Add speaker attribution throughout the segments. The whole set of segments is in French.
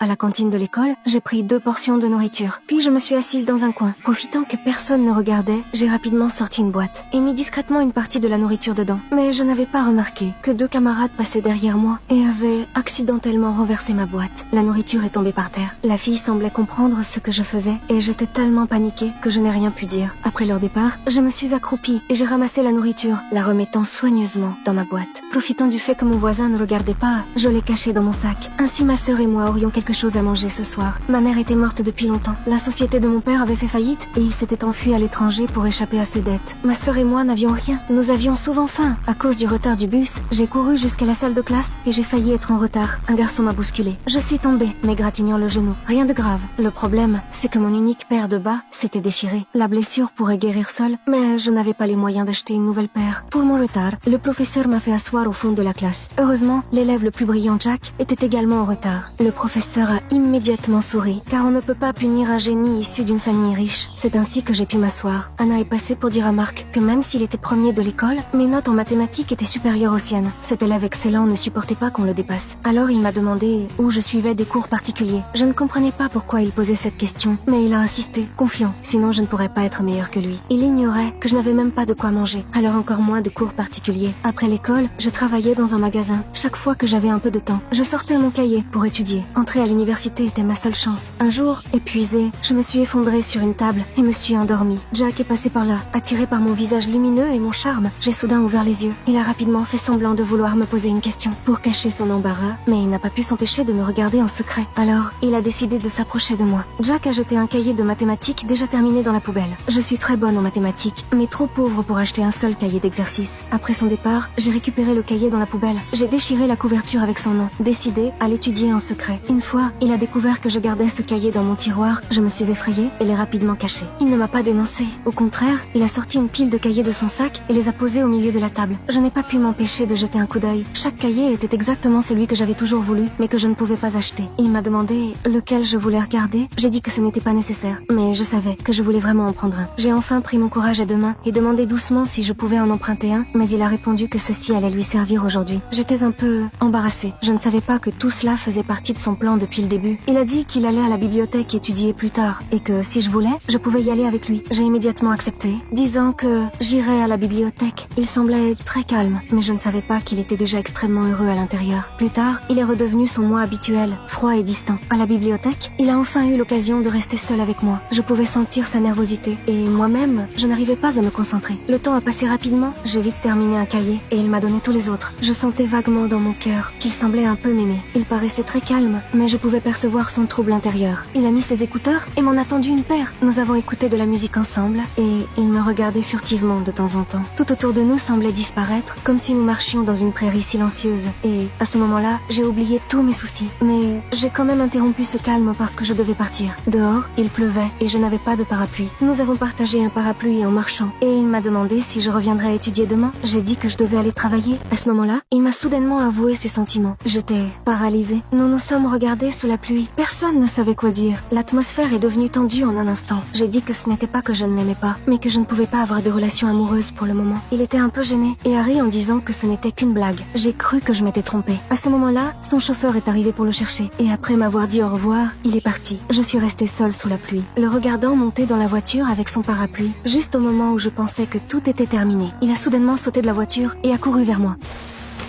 Speaker 1: À la cantine de l'école, j'ai pris 2 portions de nourriture. Puis je me suis assise dans un coin. Profitant que personne ne regardait, j'ai rapidement sorti une boîte et mis discrètement une partie de la nourriture dedans. Mais je n'avais pas remarqué que 2 camarades passaient derrière moi et avaient accidentellement renversé ma boîte. La nourriture est tombée par terre. La fille semblait comprendre ce que je faisais et j'étais tellement paniquée que je n'ai rien pu dire. Après leur départ, je me suis accroupie et j'ai ramassé la nourriture, la remettant soigneusement dans ma boîte. Profitant du fait que mon voisin ne regardait pas, je l'ai cachée dans mon sac. Ainsi ma sœur et moi aurions quelque chose à manger ce soir. Ma mère était morte depuis longtemps. La société de mon père avait fait faillite et il s'était enfui à l'étranger pour échapper à ses dettes. Ma sœur et moi n'avions rien. Nous avions souvent faim. À cause du retard du bus, j'ai couru jusqu'à la salle de classe et j'ai failli être en retard. Un garçon m'a bousculé. Je suis tombée, m'égratignant le genou. Rien de grave. Le problème, c'est que mon unique paire de bas s'était déchirée. La blessure pourrait guérir seule, mais je n'avais pas les moyens d'acheter une nouvelle paire. Pour mon retard, le professeur m'a fait asseoir au fond de la classe. Heureusement, l'élève le plus brillant, Jack, était également en retard. Le professeur a immédiatement souri, car on ne peut pas punir un génie issu d'une famille riche. C'est ainsi que j'ai pu m'asseoir. Anna est passée pour dire à Marc que même s'il était premier de l'école, mes notes en mathématiques étaient supérieures aux siennes. Cet élève excellent ne supportait pas qu'on le dépasse. Alors il m'a demandé où je suivais des cours particuliers. Je ne comprenais pas pourquoi il posait cette question, mais il a insisté, confiant, sinon je ne pourrais pas être meilleur que lui. Il ignorait que je n'avais même pas de quoi manger, alors encore moins de cours particuliers. Après l'école, je travaillais dans un magasin. Chaque fois que j'avais un peu de temps, je sortais mon cahier pour étudier. Entrer à l'université était ma seule chance. Un jour, épuisée, je me suis effondrée sur une table et me suis endormie. Jack est passé par là. Attiré par mon visage lumineux et mon charme, j'ai soudain ouvert les yeux. Il a rapidement fait semblant de vouloir me poser une question pour cacher son embarras, mais il n'a pas pu s'empêcher de me regarder en secret. Alors, il a décidé de s'approcher de moi. Jack a jeté un cahier de mathématiques déjà terminé dans la poubelle. Je suis très bonne en mathématiques, mais trop pauvre pour acheter un seul cahier d'exercice. Après son départ, j'ai récupéré le cahier dans la poubelle. J'ai déchiré la couverture avec son nom, décidé à l'étudier en secret. Une fois, il a découvert que je gardais ce cahier dans mon tiroir, je me suis effrayée et l'ai rapidement caché. Il ne m'a pas dénoncé. Au contraire, il a sorti une pile de cahiers de son sac et les a posés au milieu de la table. Je n'ai pas pu m'empêcher de jeter un coup d'œil. Chaque cahier était exactement celui que j'avais toujours voulu, mais que je ne pouvais pas acheter. Il m'a demandé lequel je voulais regarder. J'ai dit que ce n'était pas nécessaire, mais je savais que je voulais vraiment en prendre un. J'ai enfin pris mon courage à deux mains et demandé doucement si je pouvais en emprunter un, mais il a répondu que ceci allait lui servir aujourd'hui. J'étais un peu embarrassée. Je ne savais pas que tout cela faisait partie de son plan depuis le début. Il a dit qu'il allait à la bibliothèque étudier plus tard et que si je voulais, je pouvais y aller avec lui. J'ai immédiatement accepté, disant que j'irais à la bibliothèque. Il semblait très calme, mais je ne savais pas qu'il était déjà extrêmement heureux à l'intérieur. Plus tard, il est redevenu son moi habituel, froid et distant. À la bibliothèque, il a enfin eu l'occasion de rester seul avec moi. Je pouvais sentir sa nervosité et moi-même, je n'arrivais pas à me concentrer. Le temps a passé rapidement, j'ai vite terminé un cahier et il m'a donné tous les autres. Je sentais vaguement dans mon cœur qu'il semblait un peu m'aimer. Il paraissait très calme, mais je pouvais percevoir son trouble intérieur. Il a mis ses écouteurs et m'en a tendu une paire. Nous avons écouté de la musique ensemble et il me regardait furtivement de temps en temps. Tout autour de nous semblait disparaître, comme si nous marchions dans une prairie silencieuse. Et à ce moment-là, j'ai oublié tous mes soucis. Mais j'ai quand même interrompu ce calme parce que je devais partir. Dehors, il pleuvait et je n'avais pas de parapluie. Nous avons partagé un parapluie en marchant et il m'a demandé si je reviendrais étudier demain. J'ai dit que je devais aller travailler. À ce moment-là, il m'a soudainement avoué ses sentiments. J'étais paralysée. Nous nous sommes regardés sous la pluie. Personne ne savait quoi dire. L'atmosphère est devenue tendue en un instant. J'ai dit que ce n'était pas que je ne l'aimais pas, mais que je ne pouvais pas avoir de relation amoureuse pour le moment. Il était un peu gêné et a ri en disant que ce n'était qu'une blague. J'ai cru que je m'étais trompée. À ce moment-là, son chauffeur est arrivé pour le chercher et après m'avoir dit au revoir, il est parti. Je suis restée seule sous la pluie, le regardant monter dans la voiture avec son parapluie. Juste au moment où je pensais que tout était terminé, il a soudainement sauté de la voiture et a couru vers moi.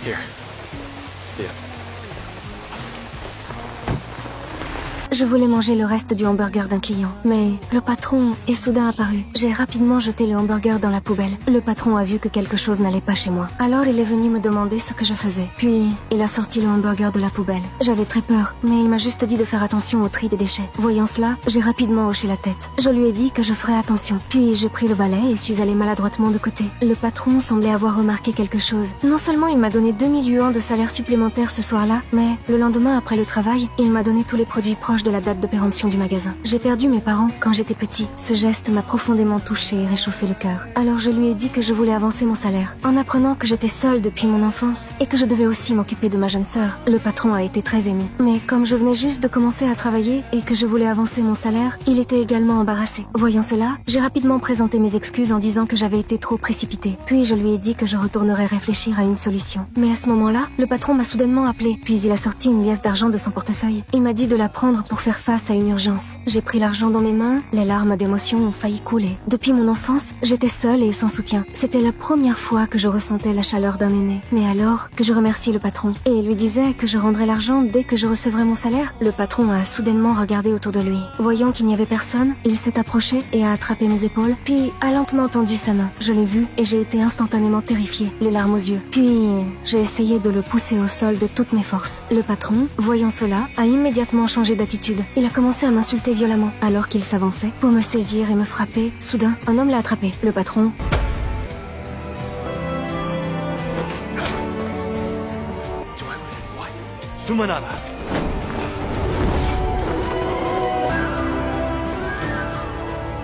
Speaker 2: Here. See ya.
Speaker 1: Je voulais manger le reste du hamburger d'un client, mais le patron est soudain apparu. J'ai rapidement jeté le hamburger dans la poubelle. Le patron a vu que quelque chose n'allait pas chez moi. Alors il est venu me demander ce que je faisais. Puis il a sorti le hamburger de la poubelle. J'avais très peur, mais il m'a juste dit de faire attention au tri des déchets. Voyant cela, j'ai rapidement hoché la tête. Je lui ai dit que je ferais attention. Puis j'ai pris le balai et suis allée maladroitement de côté. Le patron semblait avoir remarqué quelque chose. Non seulement il m'a donné 2000 yuans de salaire supplémentaire ce soir-là, mais le lendemain après le travail, il m'a donné tous les produits proches de la date de péremption du magasin. J'ai perdu mes parents quand j'étais petit. Ce geste m'a profondément touchée et réchauffé le cœur. Alors je lui ai dit que je voulais avancer mon salaire. En apprenant que j'étais seule depuis mon enfance et que je devais aussi m'occuper de ma jeune sœur, le patron a été très ému. Mais comme je venais juste de commencer à travailler et que je voulais avancer mon salaire, il était également embarrassé. Voyant cela, j'ai rapidement présenté mes excuses en disant que j'avais été trop précipitée. Puis je lui ai dit que je retournerais réfléchir à une solution. Mais à ce moment-là, le patron m'a soudainement appelé. Puis il a sorti une liasse d'argent de son portefeuille. Il m'a dit de la prendre pour faire face à une urgence. J'ai pris l'argent dans mes mains, les larmes d'émotion ont failli couler. Depuis mon enfance, j'étais seule et sans soutien. C'était la première fois que je ressentais la chaleur d'un aîné. Mais alors que je remerciais le patron et lui disais que je rendrais l'argent dès que je recevrais mon salaire, le patron a soudainement regardé autour de lui. Voyant qu'il n'y avait personne, il s'est approché et a attrapé mes épaules, puis a lentement tendu sa main. Je l'ai vu et j'ai été instantanément terrifiée, les larmes aux yeux. Puis j'ai essayé de le pousser au sol de toutes mes forces. Le patron, voyant cela, a immédiatement changé d'attitude. Il a commencé à m'insulter violemment. Alors qu'il s'avançait pour me saisir et me frapper, soudain, un homme l'a attrapé. Le patron
Speaker 2: Sumanara.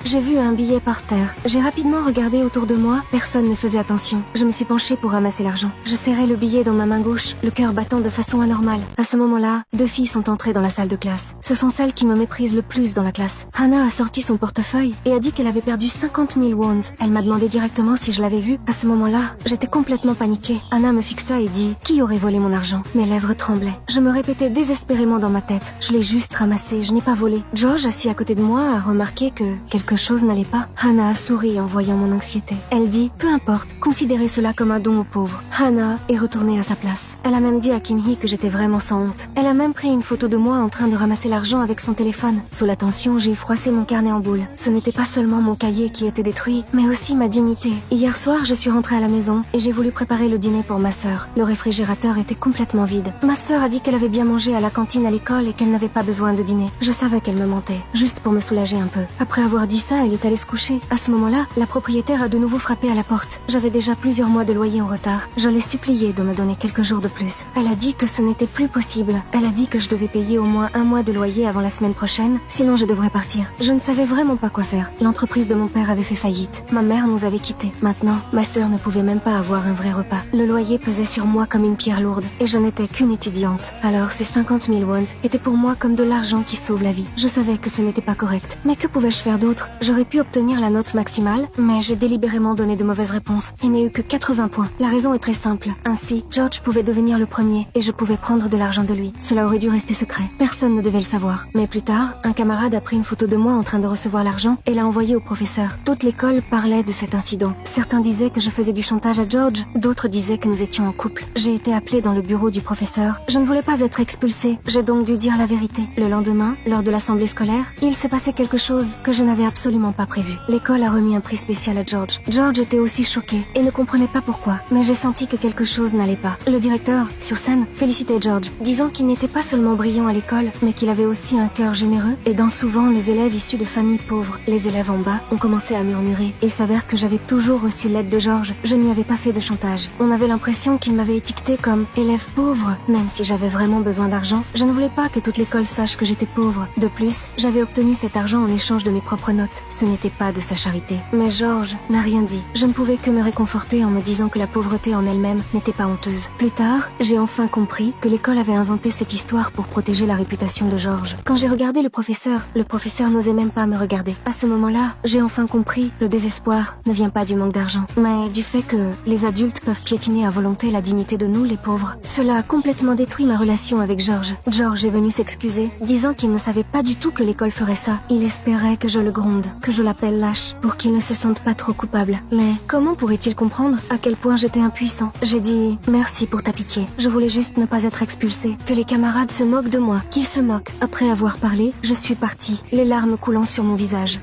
Speaker 1: J'ai vu un billet par terre. J'ai rapidement regardé autour de moi. Personne ne faisait attention. Je me suis penchée pour ramasser l'argent. Je serrais le billet dans ma main gauche, le cœur battant de façon anormale. À ce moment-là, 2 filles sont entrées dans la salle de classe. Ce sont celles qui me méprisent le plus dans la classe. Hannah a sorti son portefeuille et a dit qu'elle avait perdu 50 000 wons. Elle m'a demandé directement si je l'avais vu. À ce moment-là, j'étais complètement paniquée. Hannah me fixa et dit « Qui aurait volé mon argent ?» Mes lèvres tremblaient. Je me répétais désespérément dans ma tête. Je l'ai juste ramassé, je n'ai pas volé. George, assis à côté de moi, a remarqué que quelque chose n'allait pas. Hannah a souri en voyant mon anxiété. Elle dit, peu importe, considérez cela comme un don aux pauvres. Hannah est retournée à sa place. Elle a même dit à Kim-hee que j'étais vraiment sans honte. Elle a même pris une photo de moi en train de ramasser l'argent avec son téléphone. Sous la tension, j'ai froissé mon carnet en boule. Ce n'était pas seulement mon cahier qui était détruit, mais aussi ma dignité. Hier soir, je suis rentrée à la maison et j'ai voulu préparer le dîner pour ma sœur. Le réfrigérateur était complètement vide. Ma sœur a dit qu'elle avait bien mangé à la cantine à l'école et qu'elle n'avait pas besoin de dîner. Je savais qu'elle me mentait, juste pour me soulager un peu. Après avoir dit ça, elle est allée se coucher. À ce moment-là, la propriétaire a de nouveau frappé à la porte. J'avais déjà plusieurs mois de loyer en retard. Je l'ai suppliée de me donner quelques jours de plus. Elle a dit que ce n'était plus possible. Elle a dit que je devais payer au moins 1 mois de loyer avant la semaine prochaine, sinon je devrais partir. Je ne savais vraiment pas quoi faire. L'entreprise de mon père avait fait faillite. Ma mère nous avait quittés. Maintenant, ma sœur ne pouvait même pas avoir un vrai repas. Le loyer pesait sur moi comme une pierre lourde et je n'étais qu'une étudiante. Alors ces 50 000 wons étaient pour moi comme de l'argent qui sauve la vie. Je savais que ce n'était pas correct. Mais que pouvais-je faire d'autre? J'aurais pu obtenir la note maximale, mais j'ai délibérément donné de mauvaises réponses et n'ai eu que 80 points. La raison est très simple. Ainsi, George pouvait devenir le premier et je pouvais prendre de l'argent de lui. Cela aurait dû rester secret. Personne ne devait le savoir. Mais plus tard, un camarade a pris une photo de moi en train de recevoir l'argent et l'a envoyée au professeur. Toute l'école parlait de cet incident. Certains disaient que je faisais du chantage à George, d'autres disaient que nous étions en couple. J'ai été appelée dans le bureau du professeur. Je ne voulais pas être expulsée. J'ai donc dû dire la vérité. Le lendemain, lors de l'assemblée scolaire, il s'est passé quelque chose que je n'avais absolument pas prévu. L'école a remis un prix spécial à George. George était aussi choqué et ne comprenait pas pourquoi, mais j'ai senti que quelque chose n'allait pas. Le directeur, sur scène, félicitait George, disant qu'il n'était pas seulement brillant à l'école, mais qu'il avait aussi un cœur généreux, aidant souvent les élèves issus de familles pauvres. Les élèves en bas ont commencé à murmurer. Il s'avère que j'avais toujours reçu l'aide de George. Je ne lui avais pas fait de chantage. On avait l'impression qu'il m'avait étiquetée comme élève pauvre, même si j'avais vraiment besoin d'argent. Je ne voulais pas que toute l'école sache que j'étais pauvre. De plus, j'avais obtenu cet argent en échange de mes propres notes. Ce n'était pas de sa charité. Mais George n'a rien dit. Je ne pouvais que me réconforter en me disant que la pauvreté en elle-même n'était pas honteuse. Plus tard, j'ai enfin compris que l'école avait inventé cette histoire pour protéger la réputation de George. Quand j'ai regardé le professeur n'osait même pas me regarder. À ce moment-là, j'ai enfin compris, le désespoir ne vient pas du manque d'argent, mais du fait que les adultes peuvent piétiner à volonté la dignité de nous, les pauvres. Cela a complètement détruit ma relation avec George. George est venu s'excuser, disant qu'il ne savait pas du tout que l'école ferait ça. Il espérait que je le gronde, que je l'appelle lâche, pour qu'il ne se sente pas trop coupable. Mais comment pourrait-il comprendre à quel point j'étais impuissant? J'ai dit « Merci pour ta pitié. Je voulais juste ne pas être expulsée. Que les camarades se moquent de moi, qu'ils se moquent. » Après avoir parlé, je suis partie, les larmes coulant sur mon visage.